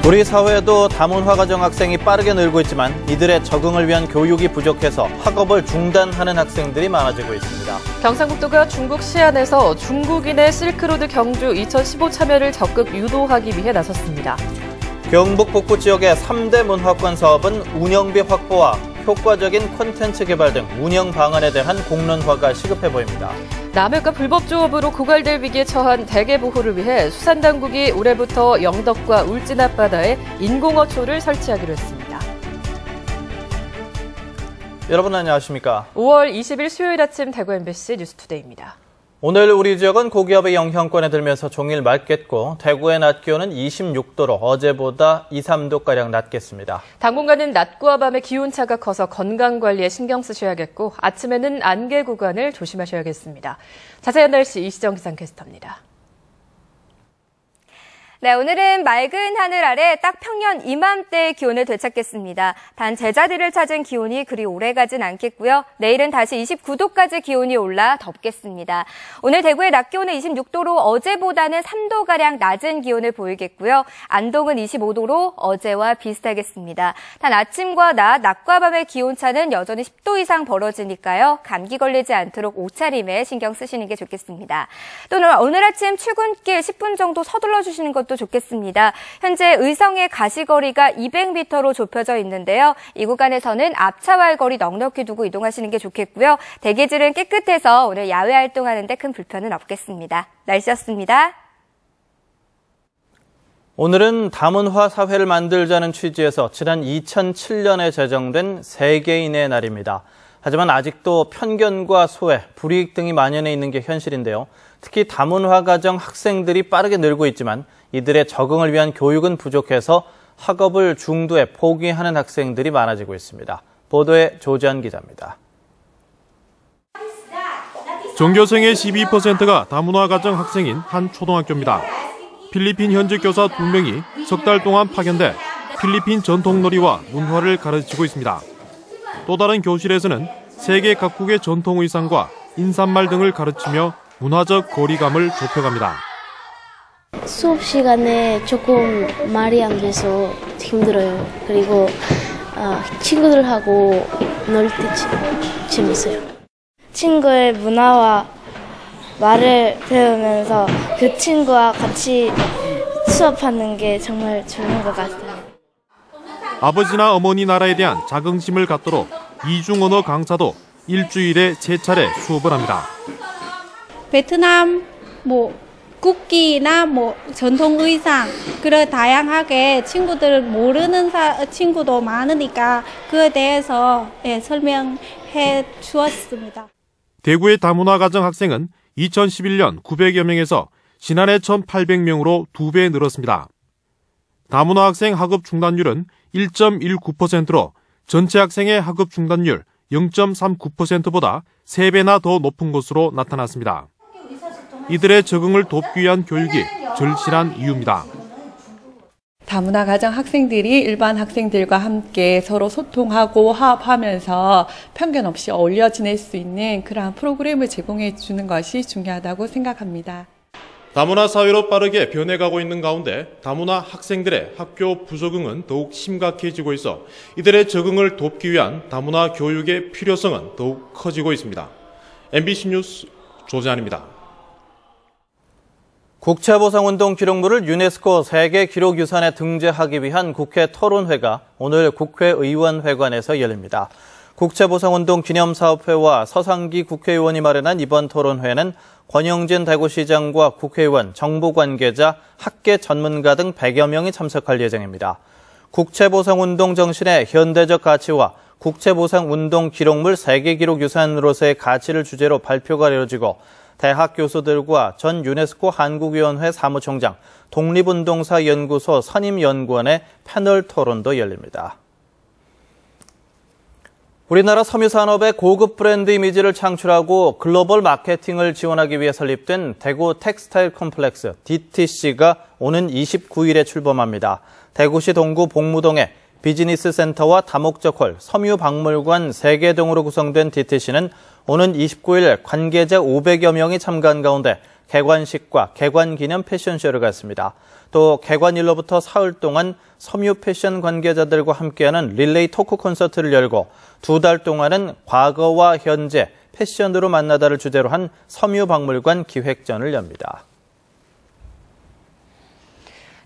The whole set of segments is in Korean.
우리 사회에도 다문화 가정 학생이 빠르게 늘고 있지만 이들의 적응을 위한 교육이 부족해서 학업을 중단하는 학생들이 많아지고 있습니다. 경상북도가 중국 시안에서 중국인의 실크로드 경주 2015 참여를 적극 유도하기 위해 나섰습니다. 경북 북부 지역의 3대 문화권 사업은 운영비 확보와 효과적인 콘텐츠 개발 등 운영 방안에 대한 공론화가 시급해 보입니다. 남획과 불법 조업으로 고갈될 위기에 처한 대게 보호를 위해 수산당국이 올해부터 영덕과 울진 앞바다에 인공어초를 설치하기로 했습니다. 여러분 안녕하십니까? 5월 20일 수요일 아침 대구 MBC 뉴스투데이입니다. 오늘 우리 지역은 고기압의 영향권에 들면서 종일 맑겠고 대구의 낮 기온은 26도로 어제보다 2, 3도가량 낮겠습니다. 당분간은 낮과 밤의 기온차가 커서 건강관리에 신경 쓰셔야겠고 아침에는 안개 구간을 조심하셔야겠습니다. 자세한 날씨 이시정 기상캐스터입니다. 네, 오늘은 맑은 하늘 아래 딱 평년 이맘때의 기온을 되찾겠습니다. 단 제자리를 찾은 기온이 그리 오래가진 않겠고요. 내일은 다시 29도까지 기온이 올라 덥겠습니다. 오늘 대구의 낮 기온은 26도로 어제보다는 3도가량 낮은 기온을 보이겠고요. 안동은 25도로 어제와 비슷하겠습니다. 단 아침과 낮과 밤의 기온차는 여전히 10도 이상 벌어지니까요. 감기 걸리지 않도록 옷차림에 신경 쓰시는 게 좋겠습니다. 또 오늘 아침 출근길 10분 정도 서둘러 주시는 것도 좋겠습니다. 현재 의성의 가시거리가 200m로 좁혀져 있는데요. 이 구간에서는 앞차와의 거리 넉넉히 두고 이동하시는 게 좋겠고요. 대기질은 깨끗해서 오늘 야외 활동하는 데 큰 불편은 없겠습니다. 날씨였습니다. 오늘은 다문화 사회를 만들자는 취지에서 지난 2007년에 제정된 세계인의 날입니다. 하지만 아직도 편견과 소외, 불이익 등이 만연해 있는 게 현실인데요. 특히 다문화 가정 학생들이 빠르게 늘고 있지만 이들의 적응을 위한 교육은 부족해서 학업을 중도에 포기하는 학생들이 많아지고 있습니다. 보도에 조지한 기자입니다. 전교생의 12%가 다문화 가정 학생인 한 초등학교입니다. 필리핀 현직 교사 2명이 석 달 동안 파견돼 필리핀 전통놀이와 문화를 가르치고 있습니다. 또 다른 교실에서는 세계 각국의 전통 의상과 인사말 등을 가르치며 문화적 거리감을 좁혀갑니다. 수업 시간에 조금 말이 안 돼서 힘들어요. 그리고 친구들하고 놀 때 재밌어요. 친구의 문화와 말을 배우면서 그 친구와 같이 수업하는 게 정말 좋은 것 같아요. 아버지나 어머니 나라에 대한 자긍심을 갖도록 이중언어 강사도 일주일에 3차례 수업을 합니다. 베트남 국기나 전통 의상 그런 다양하게 친구들 모르는 친구도 많으니까 그에 대해서 설명해 주었습니다. 대구의 다문화 가정 학생은 2011년 900여 명에서 지난해 1,800명으로 2배 늘었습니다. 다문화 학생 학업 중단율은 1.19%로 전체 학생의 학업 중단율 0.39%보다 3배나 더 높은 것으로 나타났습니다. 이들의 적응을 돕기 위한 교육이 절실한 이유입니다. 다문화 가정 학생들이 일반 학생들과 함께 서로 소통하고 화합하면서 편견 없이 어울려 지낼 수 있는 그러한 프로그램을 제공해 주는 것이 중요하다고 생각합니다. 다문화 사회로 빠르게 변해가고 있는 가운데 다문화 학생들의 학교 부적응은 더욱 심각해지고 있어 이들의 적응을 돕기 위한 다문화 교육의 필요성은 더욱 커지고 있습니다. MBC 뉴스 조재환입니다. 국채보상운동 기록물을 유네스코 세계기록유산에 등재하기 위한 국회 토론회가 오늘 국회의원회관에서 열립니다. 국채보상운동 기념사업회와 서상기 국회의원이 마련한 이번 토론회는 권영진 대구시장과 국회의원, 정부 관계자, 학계 전문가 등 100여 명이 참석할 예정입니다. 국채보상운동 정신의 현대적 가치와 국채보상운동 기록물 세계기록유산으로서의 가치를 주제로 발표가 이뤄지고 대학 교수들과 전 유네스코 한국위원회 사무총장, 독립운동사연구소 선임연구원의 패널 토론도 열립니다. 우리나라 섬유산업의 고급 브랜드 이미지를 창출하고 글로벌 마케팅을 지원하기 위해 설립된 대구 텍스타일 컴플렉스 DTC가 오는 29일에 출범합니다. 대구시 동구 복무동에 비즈니스 센터와 다목적 홀, 섬유박물관 3개 등으로 구성된 DTC는 오는 29일 관계자 500여 명이 참가한 가운데 개관식과 개관 기념 패션쇼를 갖습니다. 또 개관일로부터 사흘 동안 섬유 패션 관계자들과 함께하는 릴레이 토크 콘서트를 열고 2달 동안은 과거와 현재 패션으로 만나다를 주제로 한 섬유박물관 기획전을 엽니다.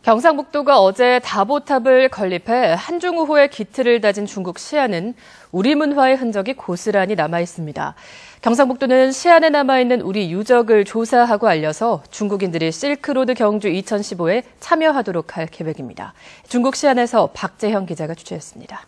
경상북도가 어제 다보탑을 건립해 한중우호의 기틀을 다진 중국 시안은 우리 문화의 흔적이 고스란히 남아있습니다. 경상북도는 시안에 남아있는 우리 유적을 조사하고 알려서 중국인들이 실크로드 경주 2015에 참여하도록 할 계획입니다. 중국 시안에서 박재형 기자가 취재했습니다.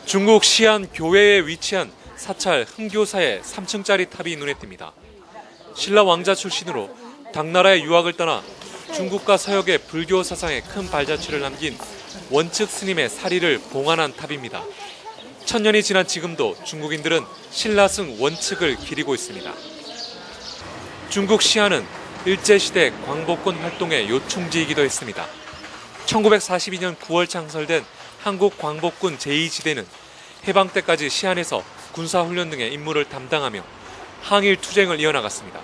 중국 시안 교외에 위치한 사찰 흥교사의 3층짜리 탑이 눈에 띕니다. 신라 왕자 출신으로 당나라의 유학을 떠나 중국과 서역의 불교 사상에 큰 발자취를 남긴 원측 스님의 사리를 봉안한 탑입니다. 1000년이 지난 지금도 중국인들은 신라승 원측을 기리고 있습니다. 중국 시안은 일제시대 광복군 활동의 요충지이기도 했습니다. 1942년 9월 창설된 한국광복군 제2지대는 해방 때까지 시안에서 군사훈련 등의 임무를 담당하며 항일 투쟁을 이어나갔습니다.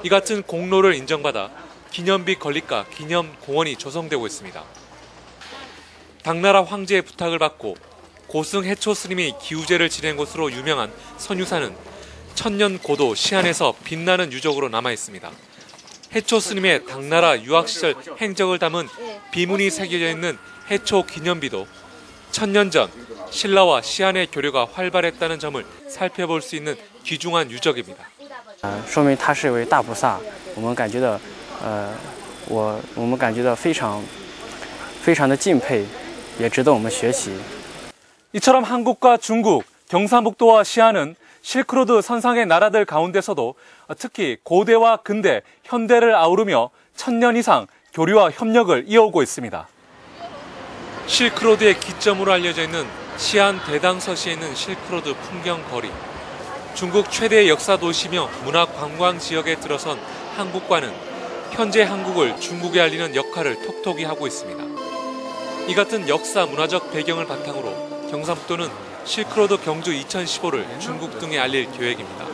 이 같은 공로를 인정받아 기념비 건립과 기념공원이 조성되고 있습니다. 당나라 황제의 부탁을 받고 고승 해초 스님이 기우제를 지낸 곳으로 유명한 선유사는 천년 고도 시안에서 빛나는 유적으로 남아있습니다. 해초 스님의 당나라 유학 시절 행적을 담은 비문이 새겨져 있는 해초 기념비도 1000년 전 신라와 시안의 교류가 활발했다는 점을 살펴볼 수 있는 귀중한 유적입니다. 说明他是一位大菩萨，我们感觉到，我们感觉到非常的敬佩，也值得我们学习。 이처럼 한국과 중국, 경상북도와 시안은 실크로드 선상의 나라들 가운데서도 특히 고대와 근대, 현대를 아우르며 1000년 이상 교류와 협력을 이어오고 있습니다. 실크로드의 기점으로 알려져 있는 시안 대당서시에 있는 실크로드 풍경 거리. 중국 최대의 역사 도시며 문화 관광 지역에 들어선 한국과는 현재 한국을 중국에 알리는 역할을 톡톡히 하고 있습니다. 이 같은 역사 문화적 배경을 바탕으로 경상북도는 실크로드 경주 2015를 중국 등에 알릴 계획입니다.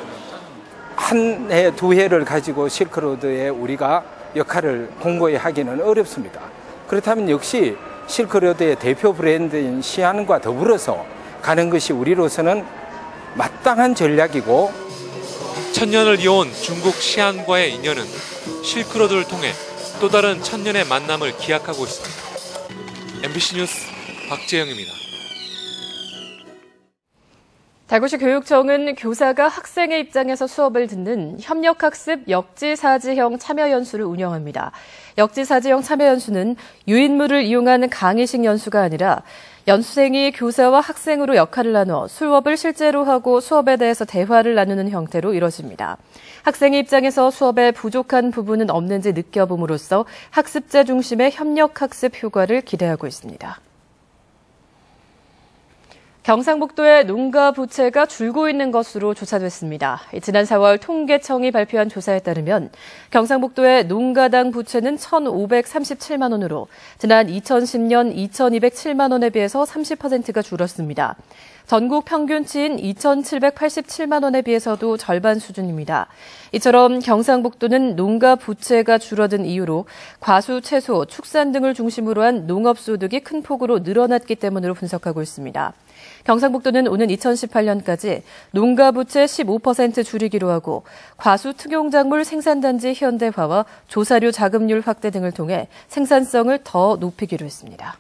한 해, 두 해를 가지고 실크로드에 우리가 역할을 공고히 하기는 어렵습니다. 그렇다면 역시 실크로드의 대표 브랜드인 시안과 더불어서 가는 것이 우리로서는 마땅한 전략이고 1000년을 이어온 중국 시안과의 인연은 실크로드를 통해 또 다른 1000년의 만남을 기약하고 있습니다. MBC 뉴스 박재영입니다. 대구시 교육청은 교사가 학생의 입장에서 수업을 듣는 협력학습 역지사지형 참여연수를 운영합니다. 역지사지형 참여연수는 유인물을 이용한 강의식 연수가 아니라 연수생이 교사와 학생으로 역할을 나눠 수업을 실제로 하고 수업에 대해서 대화를 나누는 형태로 이뤄집니다. 학생의 입장에서 수업에 부족한 부분은 없는지 느껴봄으로써 학습자 중심의 협력학습 효과를 기대하고 있습니다. 경상북도의 농가 부채가 줄고 있는 것으로 조사됐습니다. 지난 4월 통계청이 발표한 조사에 따르면 경상북도의 농가당 부채는 1,537만 원으로 지난 2010년 2,207만 원에 비해서 30%가 줄었습니다. 전국 평균치인 2,787만 원에 비해서도 절반 수준입니다. 이처럼 경상북도는 농가 부채가 줄어든 이유로 과수, 채소, 축산 등을 중심으로 한 농업소득이 큰 폭으로 늘어났기 때문으로 분석하고 있습니다. 경상북도는 오는 2018년까지 농가 부채 15% 줄이기로 하고 과수 특용작물 생산단지 현대화와 조사료 자급률 확대 등을 통해 생산성을 더 높이기로 했습니다.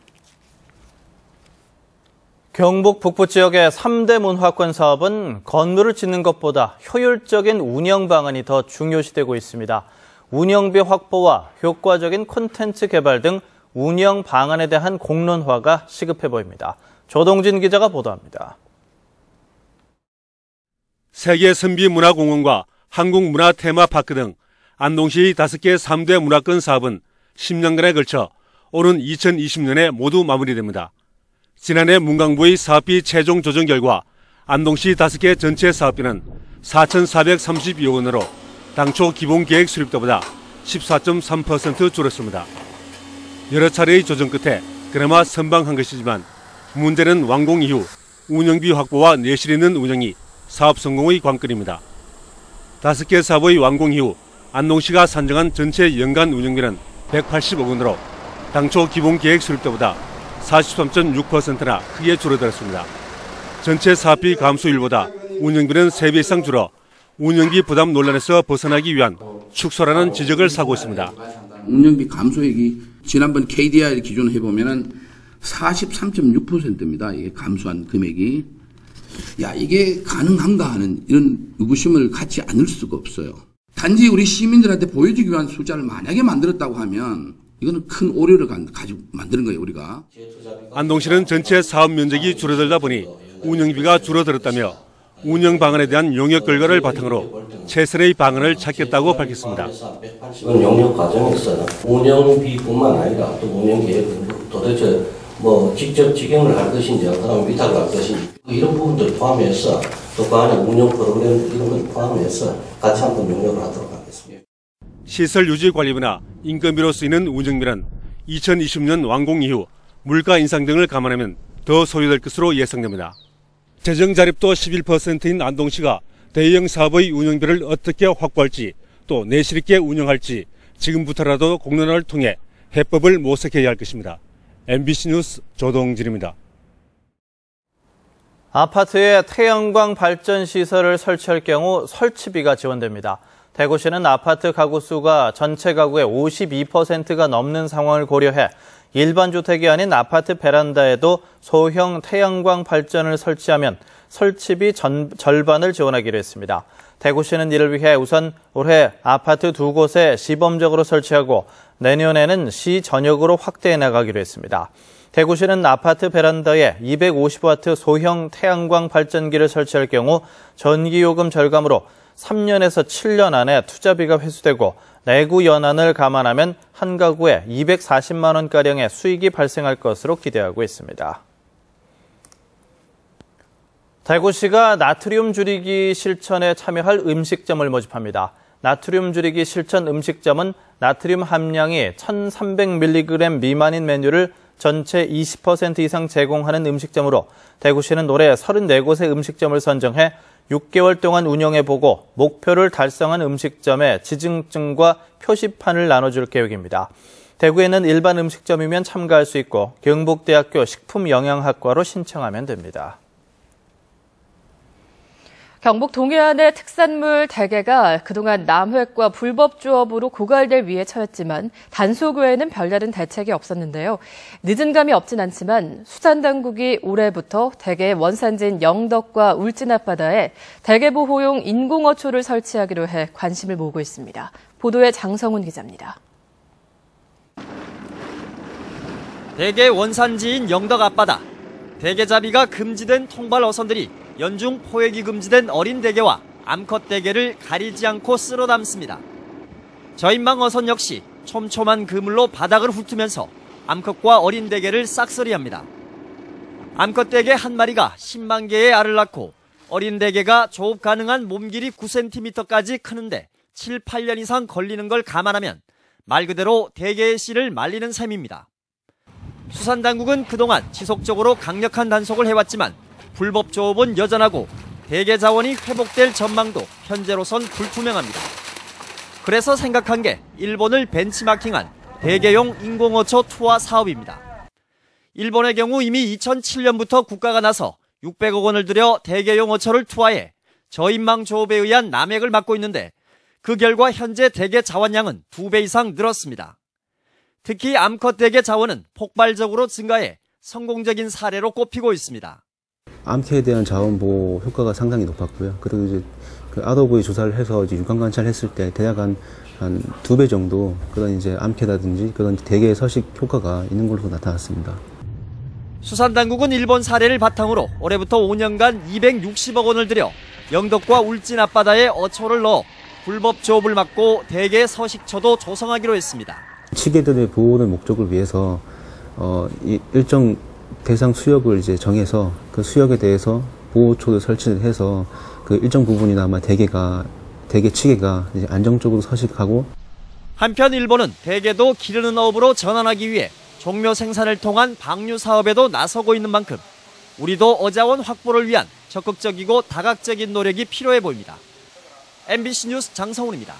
경북 북부 지역의 3대 문화권 사업은 건물을 짓는 것보다 효율적인 운영 방안이 더 중요시되고 있습니다. 운영비 확보와 효과적인 콘텐츠 개발 등 운영 방안에 대한 공론화가 시급해 보입니다. 조동진 기자가 보도합니다. 세계 선비문화공원과 한국문화테마파크 등 안동시 5개 3대 문화권 사업은 10년간에 걸쳐 오는 2020년에 모두 마무리됩니다. 지난해 문광부의 사업비 최종 조정 결과 안동시 5개 전체 사업비는 4,432억 원으로 당초 기본계획 수립도보다 14.3% 줄었습니다. 여러 차례의 조정 끝에 그나마 선방한 것이지만 문제는 완공 이후 운영비 확보와 내실 있는 운영이 사업 성공의 관건입니다. 5개 사업의 완공 이후 안동시가 산정한 전체 연간 운영비는 180억 원으로 당초 기본 계획 수립 때보다 43.6%나 크게 줄어들었습니다. 전체 사업비 감소율보다 운영비는 3배 이상 줄어 운영비 부담 논란에서 벗어나기 위한 축소라는 지적을 사고 있습니다. 운영비 감소액이 지난번 KDI 기준으로 해보면은 43.6%입니다. 이게 감소한 금액이. 이게 가능한가 하는 이런 의구심을 갖지 않을 수가 없어요. 단지 우리 시민들한테 보여주기 위한 숫자를 만약에 만들었다고 하면 이거는 큰 오류를 가지고 만드는 거예요, 우리가. 안동시는 전체 사업 면적이 줄어들다 보니 운영비가 줄어들었다며 운영 방안에 대한 용역 결과를 바탕으로 최선의 방안을 찾겠다고 밝혔습니다. 이번 용역 과정에서 운영비뿐만 아니라 또 운영 계획 도대체 직접 직영을 할 것인지 그다음 위탁을 할 것인지 이런 부분들 포함해서 또 그 안에 운영 프로그램 이런 걸 포함해서 같이 한번 용역을 하도록 하겠습니다. 시설 유지 관리비나 인건비로 쓰이는 운영비는 2020년 완공 이후 물가 인상 등을 감안하면 더 소요될 것으로 예상됩니다. 재정 자립도 11%인 안동시가 대형 사업의 운영비를 어떻게 확보할지 또 내실 있게 운영할지 지금부터라도 공론화를 통해 해법을 모색해야 할 것입니다. MBC 뉴스 조동진입니다. 아파트에 태양광 발전 시설을 설치할 경우 설치비가 지원됩니다. 대구시는 아파트 가구 수가 전체 가구의 52%가 넘는 상황을 고려해 일반 주택이 아닌 아파트 베란다에도 소형 태양광 발전을 설치하면 설치비 절반을 지원하기로 했습니다. 대구시는 이를 위해 우선 올해 아파트 2곳에 시범적으로 설치하고 내년에는 시 전역으로 확대해 나가기로 했습니다. 대구시는 아파트 베란다에 250와트 소형 태양광 발전기를 설치할 경우 전기요금 절감으로 3년에서 7년 안에 투자비가 회수되고 내구 연한을 감안하면 한 가구에 240만 원가량의 수익이 발생할 것으로 기대하고 있습니다. 대구시가 나트륨 줄이기 실천에 참여할 음식점을 모집합니다. 나트륨 줄이기 실천 음식점은 나트륨 함량이 1300mg 미만인 메뉴를 전체 20% 이상 제공하는 음식점으로 대구시는 올해 34곳의 음식점을 선정해 6개월 동안 운영해보고 목표를 달성한 음식점에 지증증과 표시판을 나눠줄 계획입니다. 대구에는 일반 음식점이면 참가할 수 있고 경북대학교 식품영양학과로 신청하면 됩니다. 경북 동해안의 특산물 대게가 그동안 남획과 불법 조업으로 고갈될 위에 처했지만 단속 외에는 별다른 대책이 없었는데요. 늦은 감이 없진 않지만 수산당국이 올해부터 대게의 원산지인 영덕과 울진 앞바다에 대게 보호용 인공어초를 설치하기로 해 관심을 모으고 있습니다. 보도에 장성훈 기자입니다. 대게 원산지인 영덕 앞바다, 대게잡이가 금지된 통발 어선들이 연중 포획이 금지된 어린 대게와 암컷 대게를 가리지 않고 쓸어 담습니다. 저인망 어선 역시 촘촘한 그물로 바닥을 훑으면서 암컷과 어린 대게를 싹쓸이합니다. 암컷 대게 한 마리가 10만 개의 알을 낳고 어린 대게가 조업 가능한 몸 길이 9cm까지 크는데 7, 8년 이상 걸리는 걸 감안하면 말 그대로 대게의 씨를 말리는 셈입니다. 수산당국은 그동안 지속적으로 강력한 단속을 해왔지만 불법 조업은 여전하고 대게 자원이 회복될 전망도 현재로선 불투명합니다. 그래서 생각한 게 일본을 벤치마킹한 대게용 인공어초 투하 사업입니다. 일본의 경우 이미 2007년부터 국가가 나서 600억 원을 들여 대게용 어초를 투하해 저인망 조업에 의한 남획을 막고 있는데 그 결과 현재 대게 자원량은 2배 이상 늘었습니다. 특히 암컷 대게 자원은 폭발적으로 증가해 성공적인 사례로 꼽히고 있습니다. 암캐에 대한 자원 보호 효과가 상당히 높았고요. 그리고 이제 그 아도부의 조사를 해서 이제 육안 관찰했을 때 대략 한 2배 정도 그런 이제 암캐라든지 그런 대게의 서식 효과가 있는 걸로 나타났습니다. 수산당국은 일본 사례를 바탕으로 올해부터 5년간 260억 원을 들여 영덕과 울진 앞바다에 어초를 넣어 불법 조업을 막고 대게 서식처도 조성하기로 했습니다. 치개들의 보호를 목적을 위해서 일정 대상 수역을 이제 정해서 그 수역에 대해서 보호초를 설치를 해서 그 일정 부분이나마 대게 치개가 이제 안정적으로 서식하고. 한편 일본은 대게도 기르는 어업으로 전환하기 위해 종묘 생산을 통한 방류 사업에도 나서고 있는 만큼 우리도 어자원 확보를 위한 적극적이고 다각적인 노력이 필요해 보입니다. MBC 뉴스 장성훈입니다.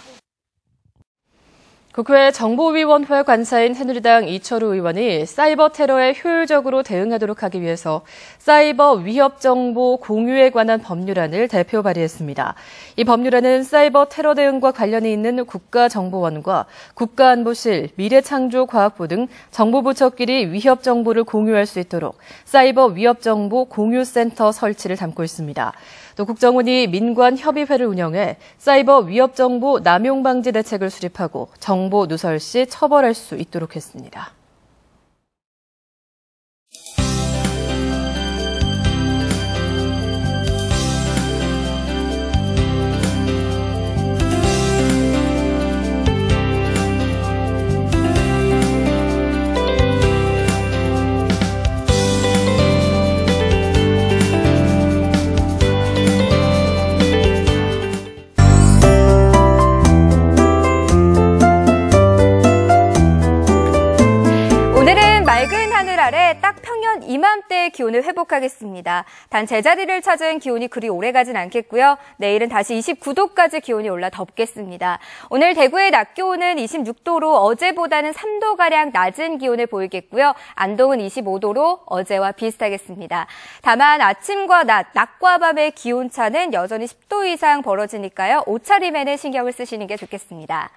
국회 정보위원회 관사인 새누리당 이철우 의원이 사이버 테러에 효율적으로 대응하도록 하기 위해서 사이버 위협 정보 공유에 관한 법률안을 대표 발의했습니다. 이 법률안은 사이버 테러 대응과 관련이 있는 국가정보원과 국가안보실, 미래창조과학부 등 정보부처끼리 위협 정보를 공유할 수 있도록 사이버 위협 정보 공유센터 설치를 담고 있습니다. 또 국정원이 민관협의회를 운영해 사이버 위협 정보 남용 방지 대책을 수립하고 정보 누설 시 처벌할 수 있도록 했습니다. 아래 딱 평년 이맘때의 기온을 회복하겠습니다. 단 제자리를 찾은 기온이 그리 오래가진 않겠고요. 내일은 다시 29도까지 기온이 올라 덥겠습니다. 오늘 대구의 낮 기온은 26도로 어제보다는 3도가량 낮은 기온을 보이겠고요. 안동은 25도로 어제와 비슷하겠습니다. 다만 아침과 낮과 밤의 기온차는 여전히 10도 이상 벌어지니까요. 옷차림에는 신경을 쓰시는 게 좋겠습니다.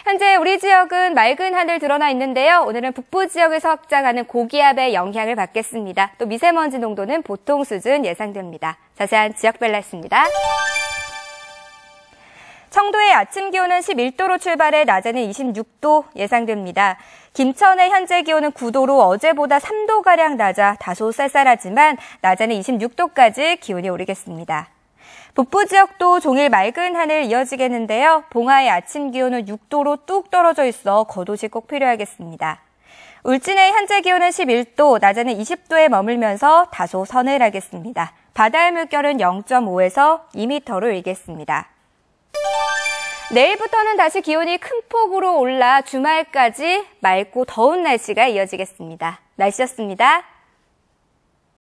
현재 우리 지역은 맑은 하늘 드러나 있는데요. 오늘은 북부 지역에서 확장하는 고기압의 영향을 받겠습니다. 또 미세먼지 농도는 보통 수준 예상됩니다. 자세한 지역별로 했습니다. 청도의 아침 기온은 11도로 출발해 낮에는 26도 예상됩니다. 김천의 현재 기온은 9도로 어제보다 3도가량 낮아 다소 쌀쌀하지만 낮에는 26도까지 기온이 오르겠습니다. 북부 지역도 종일 맑은 하늘 이어지겠는데요. 봉화의 아침 기온은 6도로 뚝 떨어져 있어 겉옷이 꼭 필요하겠습니다. 울진의 현재 기온은 11도, 낮에는 20도에 머물면서 다소 서늘하겠습니다. 바다의 물결은 0.5에서 2m로 일겠습니다. 내일부터는 다시 기온이 큰 폭으로 올라 주말까지 맑고 더운 날씨가 이어지겠습니다. 날씨였습니다.